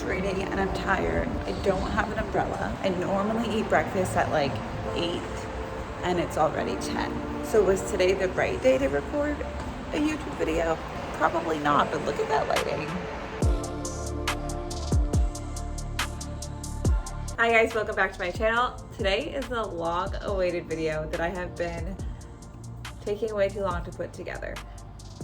it's raining and I'm tired. I don't have an umbrella. I normally eat breakfast at like 8 and it's already 10. So was today the right day to record a YouTube video? Probably not, but look at that lighting. Hi guys, welcome back to my channel. Today is the long-awaited video that I have been taking way too long to put together.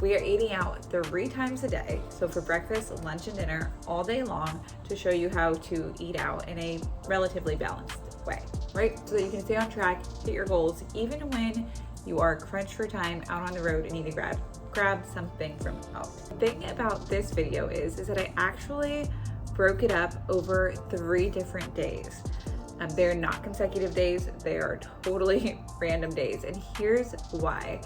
We are eating out 3 times a day, so for breakfast, lunch, and dinner all day long, to show you how to eat out in a relatively balanced way, right? So that you can stay on track, hit your goals, even when you are crunched for time out on the road and need to grab something from home. The thing about this video is that I actually broke it up over 3 different days. They're not consecutive days, they are totally random days, and here's why.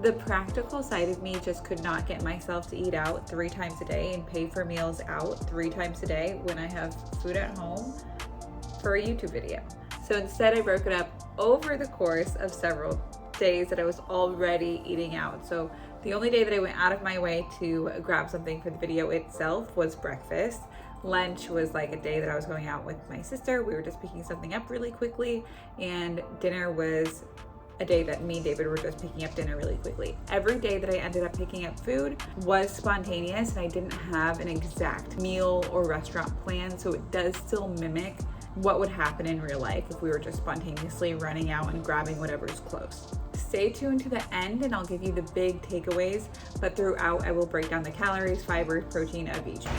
The practical side of me just could not get myself to eat out 3 times a day and pay for meals out 3 times a day when I have food at home for a YouTube video. So instead I broke it up over the course of several days that I was already eating out. So the only day that I went out of my way to grab something for the video itself was breakfast. Lunch was like a day that I was going out with my sister. We were just picking something up really quickly, and dinner was a day that me and David were just picking up dinner really quickly. Every day that I ended up picking up food was spontaneous, and I didn't have an exact meal or restaurant plan, so it does still mimic what would happen in real life if we were just spontaneously running out and grabbing whatever's close. Stay tuned to the end and I'll give you the big takeaways, but throughout I will break down the calories, fibers, protein of each meal.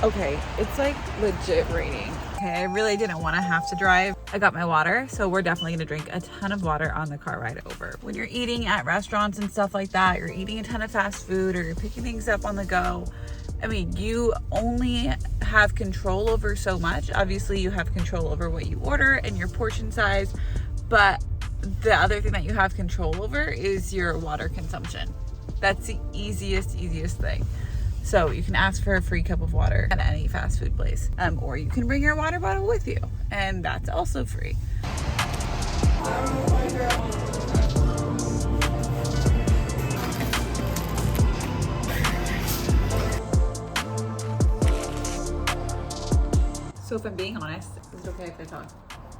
Okay, it's like legit raining. Okay, I really didn't want to have to drive. I got my water, so we're definitely gonna drink a ton of water on the car ride over. When you're eating at restaurants and stuff like that, you're eating a ton of fast food or you're picking things up on the go, I mean, you only have control over so much. Obviously, you have control over what you order and your portion size, but the other thing that you have control over is your water consumption. That's the easiest thing. So you can ask for a free cup of water at any fast food place, or you can bring your water bottle with you, and that's also free. So if I'm being honest, is it okay if I talk?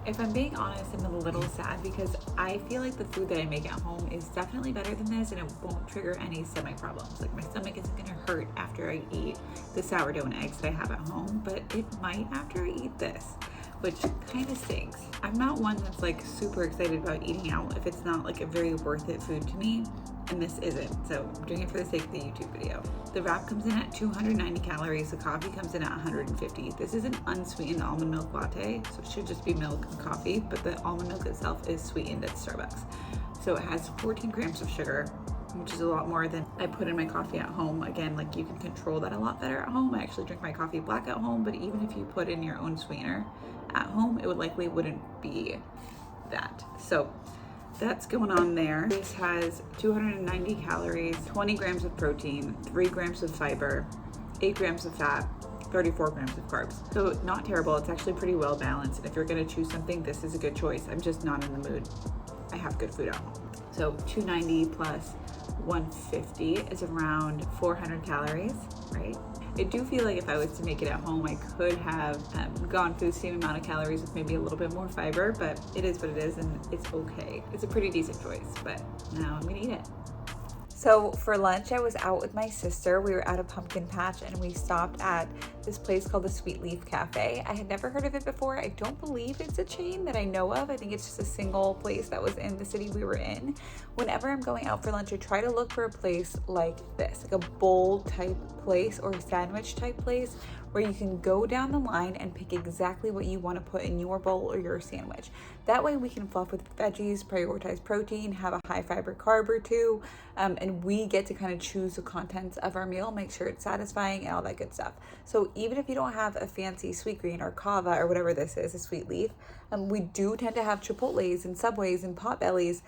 If I'm being honest, I'm a little sad because I feel like the food that I make at home is definitely better than this, and it won't trigger any stomach problems. Like, my stomach isn't gonna hurt after I eat the sourdough and eggs that I have at home, but it might after I eat this, which kind of stinks. I'm not one that's like super excited about eating out if it's not like a very worth it food to me, and this isn't, so I'm doing it for the sake of the YouTube video. The wrap comes in at 290 calories, the coffee comes in at 150. This is an unsweetened almond milk latte, so it should just be milk and coffee, but the almond milk itself is sweetened at Starbucks. So it has 14 grams of sugar, which is a lot more than I put in my coffee at home. Again, like, you can control that a lot better at home. I actually drink my coffee black at home, but even if you put in your own sweetener at home, it wouldn't be that. So that's going on there. This has 290 calories, 20 grams of protein, 3 grams of fiber, 8 grams of fat, 34 grams of carbs. So not terrible. It's actually pretty well balanced. And if you're gonna choose something, this is a good choice. I'm just not in the mood. I have good food at home. So 290 plus 150 is around 400 calories, right? I do feel like if I was to make it at home, I could have gone for the same amount of calories with maybe a little bit more fiber, but it is what it is, and it's okay. It's a pretty decent choice, but now I'm gonna eat it. So for lunch, I was out with my sister. We were at a pumpkin patch and we stopped at this place called the Sweet Leaf Cafe. I had never heard of it before. I don't believe it's a chain that I know of. I think it's just a single place that was in the city we were in. Whenever I'm going out for lunch, I try to look for a place like this, like a bowl type place or a sandwich type place where you can go down the line and pick exactly what you want to put in your bowl or your sandwich. That way we can fluff with veggies, prioritize protein, have a high fiber carb or two, and we get to kind of choose the contents of our meal, make sure it's satisfying and all that good stuff. So even if you don't have a fancy Sweetgreen or Kava or whatever this is, a Sweet Leaf, we do tend to have Chipotles and Subways and Potbellies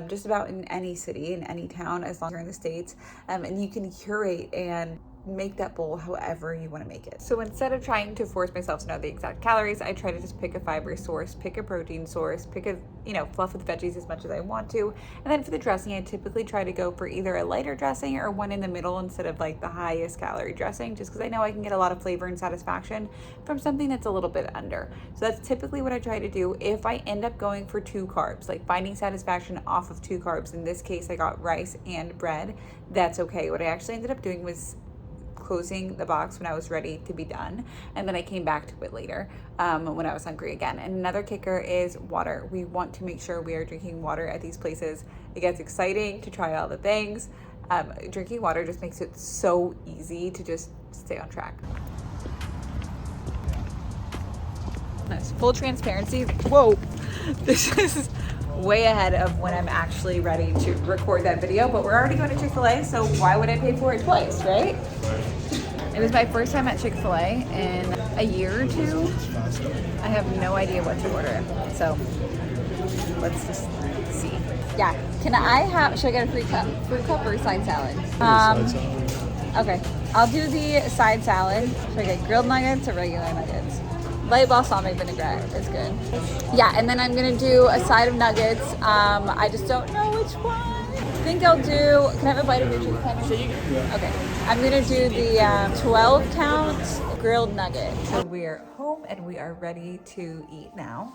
just about in any city, in any town, as long as you're in the States, and you can curate and make that bowl however you want to make it. So instead of trying to force myself to know the exact calories, I try to just pick a fiber source, pick a protein source, pick a, fluff with veggies as much as I want to. And then for the dressing, I typically try to go for either a lighter dressing or one in the middle instead of like the highest calorie dressing, just because I know I can get a lot of flavor and satisfaction from something that's a little bit under. So that's typically what I try to do. If I end up going for 2 carbs, like finding satisfaction off of 2 carbs, in this case, I got rice and bread, that's okay. What I actually ended up doing was closing the box when I was ready to be done, and then I came back to it later when I was hungry again. And another kicker is water. We want to make sure we are drinking water at these places. It gets exciting to try all the things. Drinking water just makes it so easy to just stay on track. Nice. Full transparency. Whoa, this is way ahead of when I'm actually ready to record that video, but we're already going to Chick-fil-A, so why would I pay for it twice, right? It was my first time at Chick-fil-A in a year or two. I have no idea what to order, so let's just see. Yeah, should I get a fruit cup or a side salad? Okay, I'll do the side salad. Should I get grilled nuggets or regular nuggets? Light balsamic vinaigrette is good. Yeah, and then I'm gonna do a side of nuggets. I just don't know which one. I think I'll do, can I have a bite of your chicken? Sure, you can. Okay, I'm gonna do the 12 count grilled nugget. So we're home and we are ready to eat now.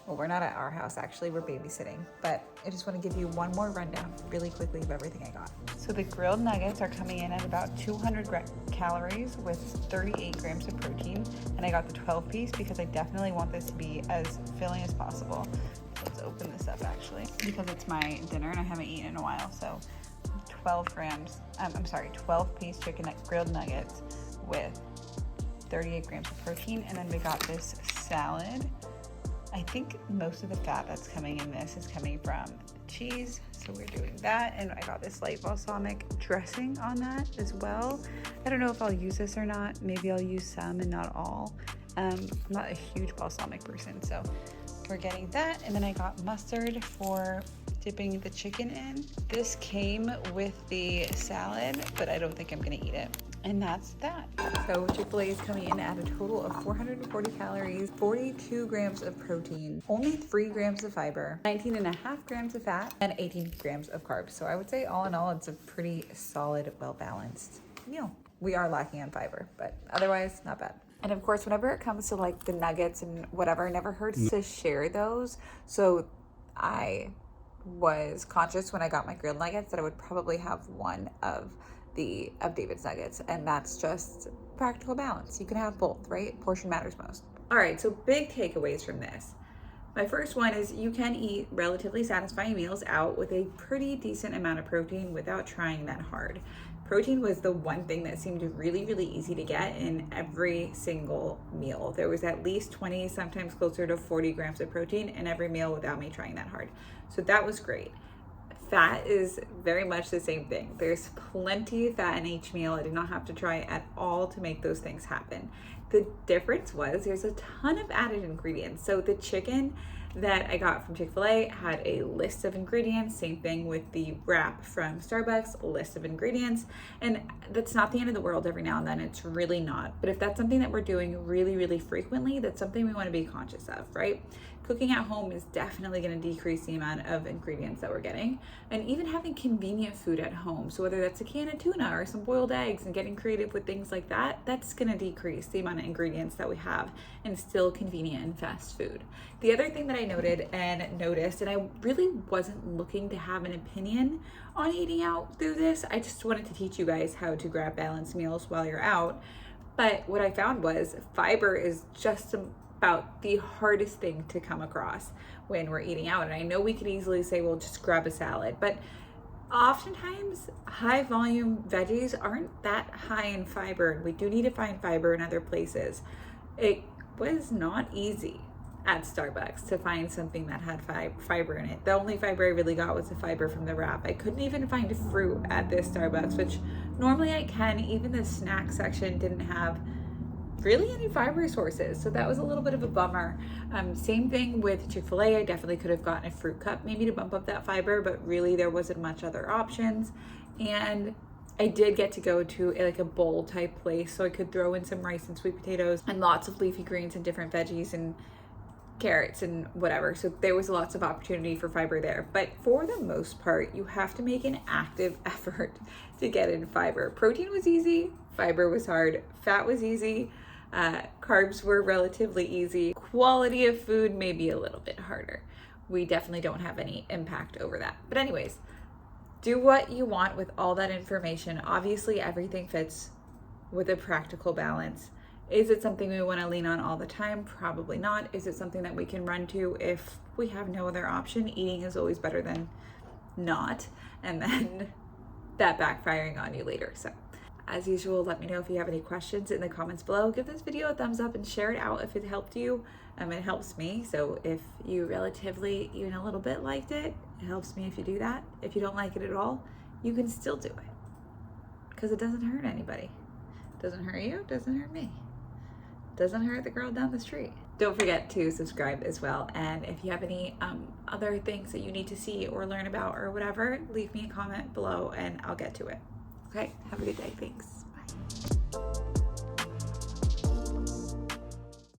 Well, we're not at our house actually, we're babysitting, but I just want to give you one more rundown really quickly of everything I got. So the grilled nuggets are coming in at about 200 calories with 38 grams of protein, and I got the 12 piece because I definitely want this to be as filling as possible. Let's open this up actually, because it's my dinner and I haven't eaten in a while. So 12 piece grilled nuggets with 38 grams of protein, and then we got this salad. I think most of the fat that's coming in this is coming from cheese, so we're doing that. And I got this light balsamic dressing on that as well. I don't know if I'll use this or not. Maybe I'll use some and not all. I'm not a huge balsamic person, so we're getting that. And then I got mustard for dipping the chicken in. This came with the salad, but I don't think I'm gonna eat it. And that's that. So Chick-fil-A is coming in at a total of 440 calories, 42 grams of protein, only 3 grams of fiber, 19.5 grams of fat, and 18 grams of carbs. So I would say all in all, it's a pretty solid, well-balanced meal. We are lacking on fiber, but otherwise not bad. And of course, whenever it comes to like the nuggets and whatever, it never hurts to share those. So I was conscious when I got my grilled nuggets that I would probably have one of David's nuggets, and that's just practical balance. You can have both, right? Portion matters most. All right, so big takeaways from this. My first one is you can eat relatively satisfying meals out with a pretty decent amount of protein without trying that hard. Protein was the one thing that seemed really, really easy to get in every single meal. There was at least 20, sometimes closer to 40 grams of protein in every meal without me trying that hard. So that was great. Fat is very much the same thing. There's plenty of fat in each meal. I did not have to try at all to make those things happen. The difference was there's a ton of added ingredients. So the chicken that I got from Chick-fil-A had a list of ingredients. Same thing with the wrap from Starbucks, a list of ingredients. And that's not the end of the world every now and then. It's really not. But if that's something that we're doing really, really frequently, that's something we want to be conscious of, right? Cooking at home is definitely going to decrease the amount of ingredients that we're getting. And even having convenient food at home, so whether that's a can of tuna or some boiled eggs and getting creative with things like that, that's going to decrease the amount of ingredients that we have and still convenient and fast food. The other thing that I noted and noticed, and I really wasn't looking to have an opinion on eating out through this, I just wanted to teach you guys how to grab balanced meals while you're out. But what I found was fiber is just about the hardest thing to come across when we're eating out. And I know we could easily say, well, just grab a salad, but oftentimes high volume veggies aren't that high in fiber. We do need to find fiber in other places. It was not easy at Starbucks to find something that had fiber in it. The only fiber I really got was the fiber from the wrap. I couldn't even find fruit at this Starbucks, which normally I can. Even the snack section didn't have really any fiber sources, so that was a little bit of a bummer. Same thing with Chick-fil-A. I definitely could have gotten a fruit cup maybe to bump up that fiber, but really there wasn't much other options. And I did get to go to like a bowl type place, so I could throw in some rice and sweet potatoes and lots of leafy greens and different veggies and carrots and whatever. So there was lots of opportunity for fiber there. But for the most part, you have to make an active effort to get in fiber. Protein was easy, fiber was hard, fat was easy, carbs were relatively easy. Quality of food may be a little bit harder. We definitely don't have any impact over that. But anyways, do what you want with all that information. Obviously, everything fits with a practical balance. Is it something we want to lean on all the time? Probably not. Is it something that we can run to if we have no other option? Eating is always better than not, and then that backfiring on you later. So as usual, let me know if you have any questions in the comments below. Give this video a thumbs up and share it out if it helped you. It helps me. So if you relatively, even a little bit liked it, it helps me if you do that. If you don't like it at all, you can still do it because it doesn't hurt anybody. Doesn't hurt you, doesn't hurt me. Doesn't hurt the girl down the street. Don't forget to subscribe as well. And if you have any other things that you need to see or learn about or whatever, leave me a comment below and I'll get to it. Okay, have a good day. Thanks.